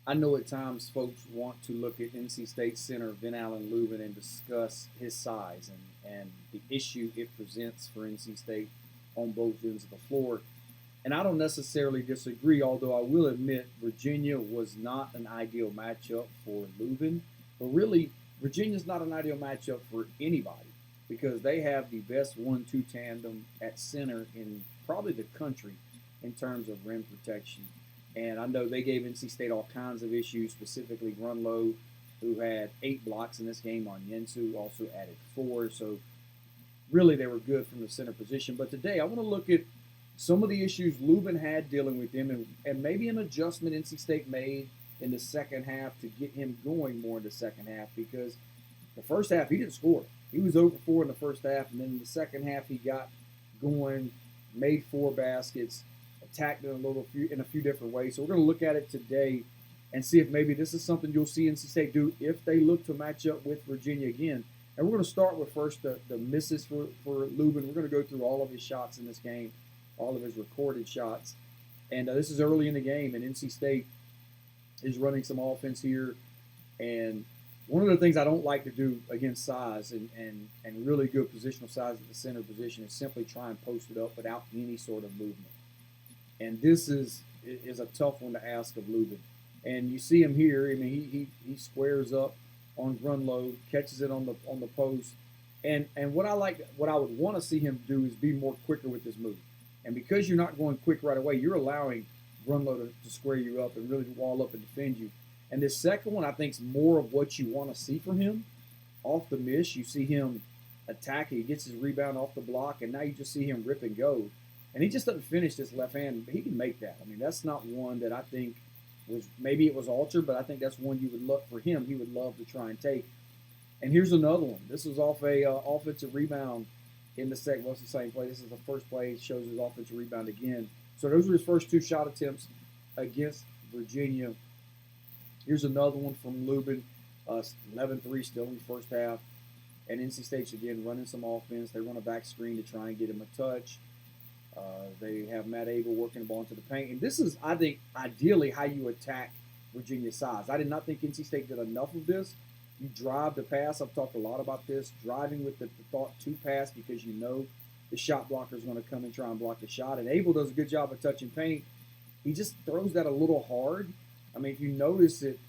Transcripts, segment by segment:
I know at times folks want to look at NC State center Ven-Allen Lubin and discuss his size and the issue it presents for NC State on both ends of the floor. And I don't necessarily disagree, although I will admit Virginia was not an ideal matchup for Lubin. But really, Virginia's not an ideal matchup for anybody because they have the best 1-2 tandem at center in probably the country in terms of rim protection. And I know they gave NC State all kinds of issues, specifically Grunlow, who had 8 blocks in this game on Yensu, also added 4. So really they were good from the center position. But today I want to look at some of the issues Lubin had dealing with him and maybe an adjustment NC State made in the second half to get him going more in the second half because the first half he didn't score. He was over 4 in the first half, and then in the second half he got going, made 4 baskets, attacked in a few different ways. So we're going to look at it today and see if maybe this is something you'll see NC State do if they look to match up with Virginia again. And we're going to start with first the misses for Lubin. We're going to go through all of his shots in this game, all of his recorded shots. And this is early in the game, and NC State is running some offense here. And one of the things I don't like to do against size and really good positional size at the center position is simply try and post it up without any sort of movement. And this is a tough one to ask of Lubin. And you see him here. I mean, he squares up on Grunlow, catches it on the post. And what I would want to see him do is be more quicker with his move. And because you're not going quick right away, you're allowing Grunlow to square you up and really wall up and defend you. And this second one, I think, is more of what you want to see from him. Off the miss, you see him attack. He gets his rebound off the block, and now you just see him rip and go. And he just doesn't finish this left hand, but he can make that. I mean, that's not one that I think was, maybe it was altered, but I think that's one you would look for him. He would love to try and take. And here's another one. This was off a offensive rebound in the second. Well, it's the same play. This is the first play. It shows his offensive rebound again. So those were his first 2 shot attempts against Virginia. Here's another one from Lubin. 11-3 still in the first half. And NC State's again running some offense. They run a back screen to try and get him a touch. They have Matt Abel working the ball into the paint. And this is, I think, ideally how you attack Virginia's size. I did not think NC State did enough of this. You drive the pass. I've talked a lot about this. Driving with the thought to pass because you know the shot blocker is going to come and try and block the shot. And Abel does a good job of touching paint. He just throws that a little hard. I mean, if you notice it,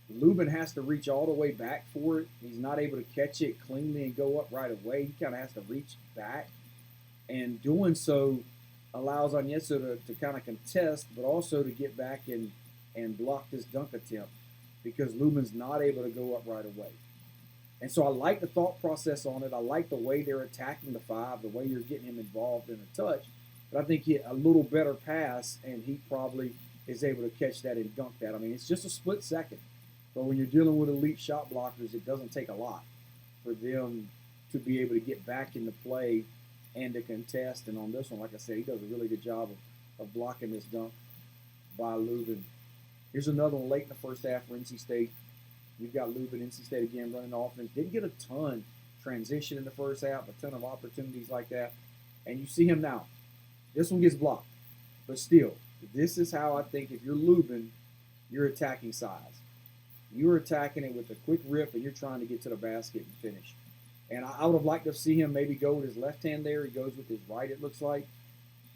Lubin has to reach all the way back for it. He's not able to catch it cleanly and go up right away. He kind of has to reach back. And doing so allows Onyeso to kind of contest, but also to get back and block this dunk attempt because Lubin's not able to go up right away. And so I like the thought process on it. I like the way they're attacking the 5, the way you're getting him involved in a touch. But I think a little better pass, and he probably is able to catch that and dunk that. I mean, it's just a split second. But when you're dealing with elite shot blockers, it doesn't take a lot for them to be able to get back into play and to contest. And on this one, like I said, he does a really good job of blocking this dunk by Lubin. Here's another one late in the first half for NC State. You've got Lubin, NC State again running offense. Didn't get a ton transition in the first half, a ton of opportunities like that. And you see him now. This one gets blocked. But still, this is how I think if you're Lubin, you're attacking size. You're attacking it with a quick rip and you're trying to get to the basket and finish. And I would have liked to see him maybe go with his left hand there. He goes with his right, it looks like.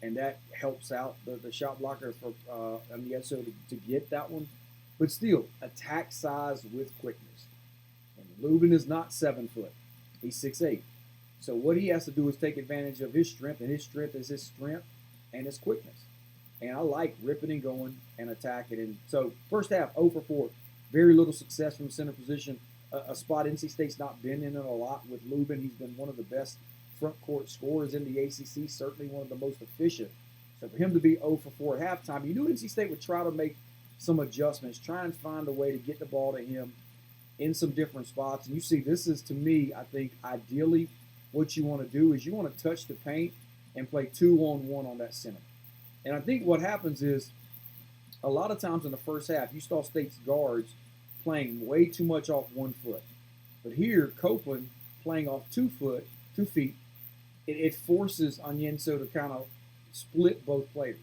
And that helps out the shot blocker for Onyeso to get that one. But still, attack size with quickness. And Lubin is not 7 foot. He's 6'8". So what he has to do is take advantage of his strength, and his strength is his strength and his quickness. And I like ripping and going and attacking. And so first half, 0 for 4. Very little success from center position. A spot NC State's not been in it a lot with Lubin. He's been one of the best front court scorers in the ACC, certainly one of the most efficient. So for him to be 0 for 4 at halftime, you knew NC State would try to make some adjustments, try and find a way to get the ball to him in some different spots. And you see, this is, to me, I think, ideally what you want to do is you want to touch the paint and play 2-on-1 on that center. And I think what happens is a lot of times in the first half, you saw State's guards playing way too much off 1 foot. But here, Copeland playing off 2 feet, it forces Onyeso to kind of split both players.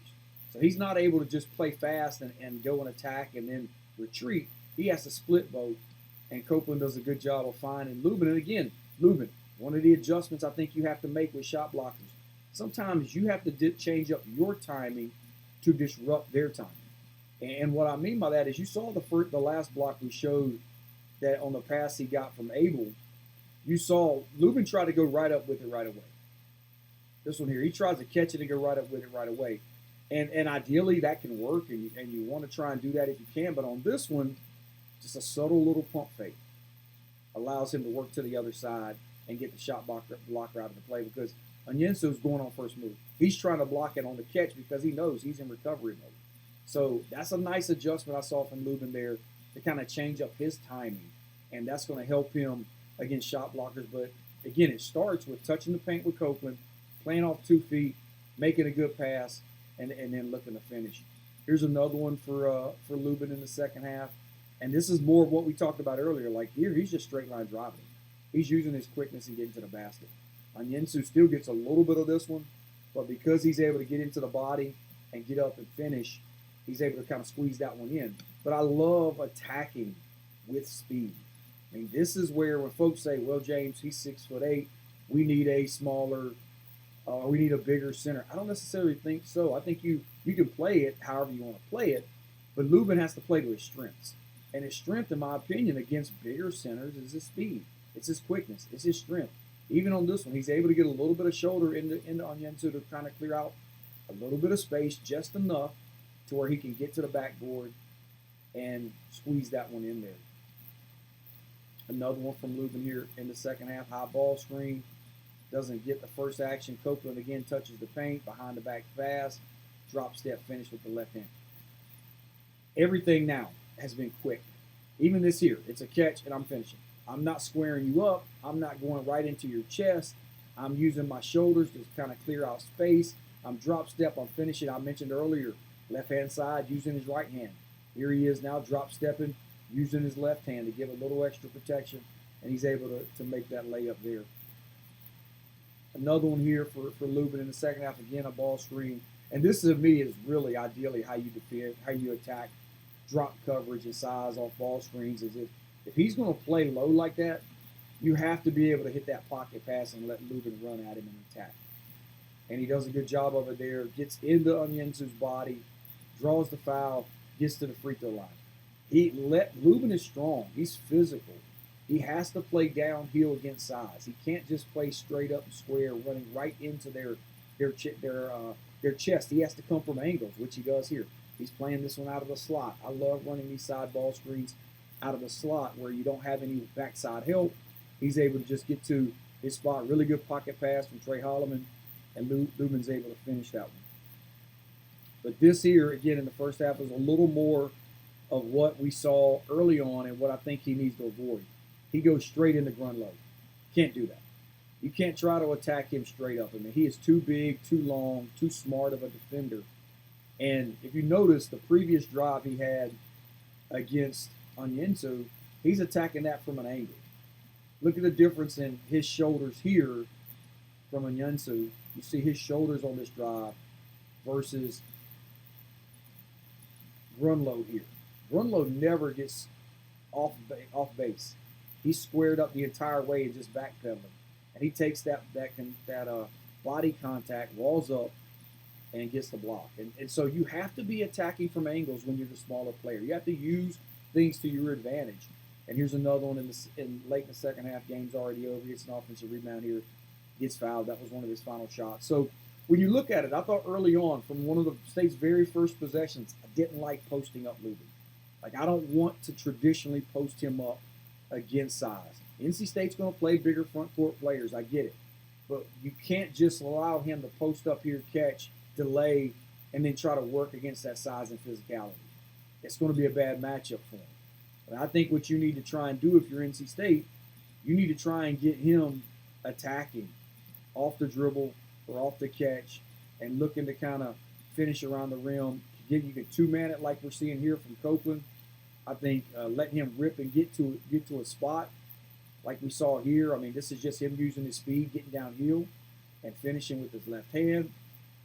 So he's not able to just play fast and go and attack and then retreat. He has to split both, and Copeland does a good job of finding Lubin. And again, Lubin, one of the adjustments I think you have to make with shot blockers, sometimes you have to change up your timing to disrupt their timing. And what I mean by that is you saw the last block we showed that on the pass he got from Abel, you saw Lubin try to go right up with it right away. This one here, he tries to catch it and go right up with it right away. And ideally that can work, and you want to try and do that if you can. But on this one, just a subtle little pump fake allows him to work to the other side and get the shot blocker out of the play, because Onyenso's going on first move. He's trying to block it on the catch because he knows he's in recovery mode. So that's a nice adjustment I saw from Lubin there to kind of change up his timing, and that's going to help him against shot blockers. But again, it starts with touching the paint with Copeland, playing off 2 feet, making a good pass, and then looking to finish. Here's another one for Lubin in the second half, and this is more of what we talked about earlier. Like here, he's just straight line driving. He's using his quickness and getting to the basket. Onyenso still gets a little bit of this one, but because he's able to get into the body and get up and finish, he's able to kind of squeeze that one in. But I love attacking with speed. I mean, this is where when folks say, well, James, he's 6'8", we need a smaller, we need a bigger center. I don't necessarily think so. I think you can play it however you want to play it, but Lubin has to play to his strengths. And his strength, in my opinion, against bigger centers is his speed. It's his quickness. It's his strength. Even on this one, he's able to get a little bit of shoulder into Onyenso to kind of clear out a little bit of space, just enough to where he can get to the backboard and squeeze that one in there. Another one from Lubin here in the second half. High ball screen. Doesn't get the first action. Copeland again touches the paint. Behind the back pass. Drop step finish with the left hand. Everything now has been quick. Even this here. It's a catch and I'm finishing. I'm not squaring you up. I'm not going right into your chest. I'm using my shoulders to kind of clear out space. I'm drop step. I'm finishing. I mentioned earlier, left hand side using his right hand. Here he is now drop stepping, using his left hand to give a little extra protection, and he's able to make that layup there. Another one here for Lubin in the second half. Again, a ball screen. And this to me is really ideally how you defend, how you attack drop coverage and size off ball screens. Is if he's going to play low like that, you have to be able to hit that pocket pass and let Lubin run at him and attack. And he does a good job of it there. Gets into Onyenso's body, draws the foul, gets to the free throw line. Lubin is strong. He's physical. He has to play downhill against size. He can't just play straight up and square, running right into their chest. He has to come from angles, which he does here. He's playing this one out of the slot. I love running these side ball screens out of the slot where you don't have any backside help. He's able to just get to his spot. Really good pocket pass from Trey Holloman, and Lubin's able to finish that one. But this here, again, in the first half, was a little more of what we saw early on and what I think he needs to avoid. He goes straight into Grunlow. Can't do that. You can't try to attack him straight up. I mean, he is too big, too long, too smart of a defender. And if you notice, the previous drive he had against Onyenso, he's attacking that from an angle. Look at the difference in his shoulders here from Onyenso. You see his shoulders on this drive versus Grunlow here. Grunlow never gets off base. He's squared up the entire way and just backpedaling. And he takes that body contact, walls up, and gets the block. And so you have to be attacking from angles when you're the smaller player. You have to use things to your advantage. And here's another one in late in the second half. Game's already over. Gets an offensive rebound here. Gets fouled. That was one of his final shots. So when you look at it, I thought early on, from one of the State's very first possessions, I didn't like posting up Lubin. Like, I don't want to traditionally post him up against size. NC State's going to play bigger front court players. I get it. But you can't just allow him to post up here, catch, delay, and then try to work against that size and physicality. It's going to be a bad matchup for him. But I think what you need to try and do if you're NC State, you need to try and get him attacking off the dribble or off the catch and looking to kind of finish around the rim. You can two-man it like we're seeing here from Copeland. I think letting him rip and get to a spot like we saw here. I mean, this is just him using his speed, getting downhill, and finishing with his left hand.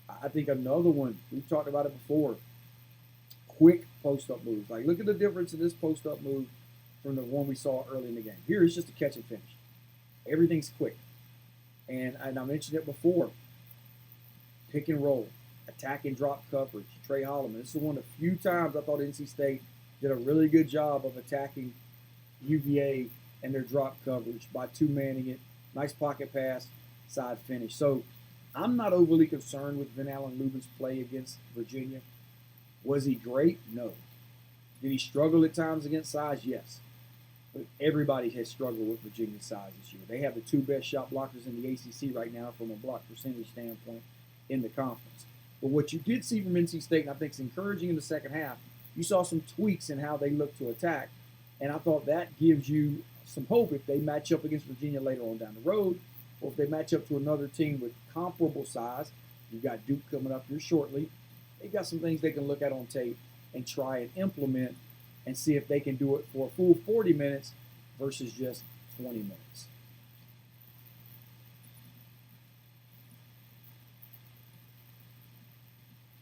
I think another one, we've talked about it before, quick post-up moves. Like, look at the difference in this post-up move from the one we saw early in the game. Here, it's just a catch and finish. Everything's quick. And I mentioned it before, pick and roll, attack and drop coverage. Trey Holloman, this is one of the few times I thought NC State did a really good job of attacking UVA and their drop coverage by two-manning it. Nice pocket pass, side finish. So I'm not overly concerned with Ven-Allen Lubin's play against Virginia. Was he great? No. Did he struggle at times against size? Yes. But everybody has struggled with Virginia's size this year. They have the two best shot blockers in the ACC right now from a block percentage standpoint in the conference. But what you did see from NC State, and I think is encouraging in the second half, you saw some tweaks in how they look to attack. And I thought that gives you some hope if they match up against Virginia later on down the road, or if they match up to another team with comparable size. You've got Duke coming up here shortly. They've got some things they can look at on tape and try and implement and see if they can do it for a full 40 minutes versus just 20 minutes.